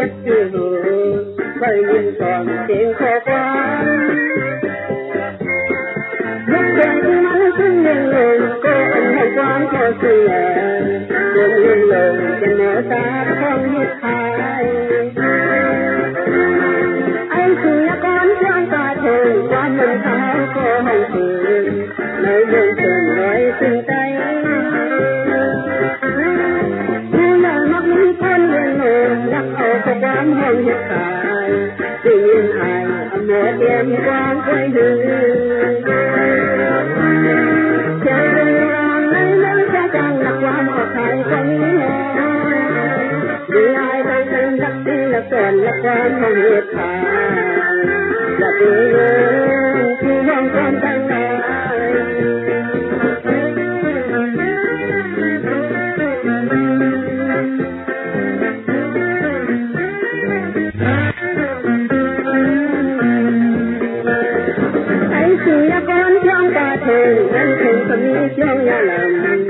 จ็บที่หูได้ยินก่อนเสียงขอความยกแขนที่มันขึ้นเรื่องลงก็อันให้ความเข้าเสียเรื่องเรื่องลงจะหมอตาท้องยึดหายไอ้เสือก้อนช่างตาเธอความมันเท้าก็ให้ถือในเรื่องส่วนไว้ซึ้งใจรักเอาแต่ความห้องยึดขายสิ่งยิ่งอายหมดเดียมความเคยดื้อเจ้าเรื่องในเรื่องจะจังรักความขอใครคนนี้ดีอายไปเป็นรักที่ละก่อนรักความห้องยึดขายอย่าตีเรื่องที่ห้องความตั้งใจนั่นคงจะมีเจ้าอย่าล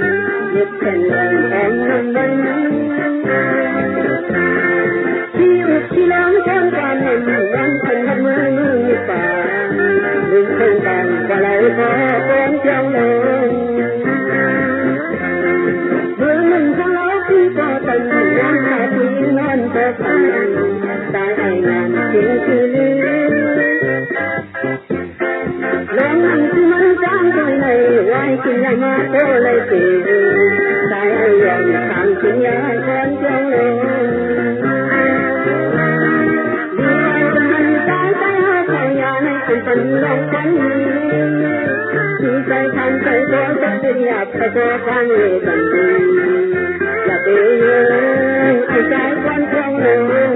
ำยึดแผ่นดินของน้ำมันที่อุกที่ล้างแก้มกันนั้นเป็นหักมือมีป่าลุกขึ้นกันก็เลยพอเป็นเจ้าเลยเมื่อมันทะเลาะที่ก็ตันน้ำตาที่นั่นก็พันตายไอ้งานเพียงที่ลืมลองนั่งที่มันจ้างตัวในไว้กินยามาโตเลยสิตายเอาอย่างทางกินยาคนเจ้าเลยดีใจมันตายไปหาใครยาในเป็นลองกันดีใจทำใจตัวจะเป็นอยากไปตัวฟังเลยกันอย่าไปยืนไอ้ใจคนเจ้าเลย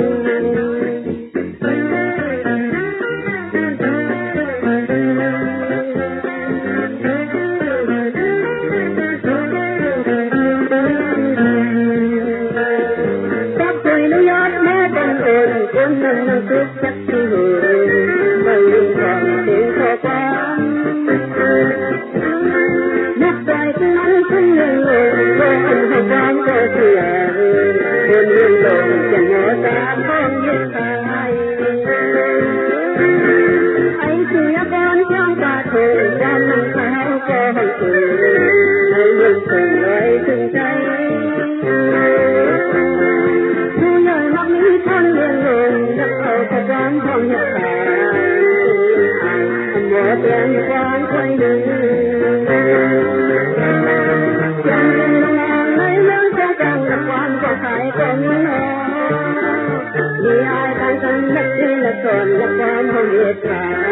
คนนั้นนั่งทุกข์จักที่หูไม่ลืมความเสียงขอความนักใจที่นั้นขึ้นเรื่องลงก็อันให้ความก็เสียคนเรื่องลงจะหมอตาท้องยึดตายไอ้เสือก้อนช่างตาเธอความมันเท้าก็ให้ถือในเรื่องส่งไว้ถึงใจคนเรื่องลงรักเอาแต่ความห้องยึดขายหมดแรงความเคยดื้อยังเป็นงานในเรื่องจะจังรักความก็ขายก็มีน้อยมีอายการกันรักที่ละก่อนรักความห้องยึดขาย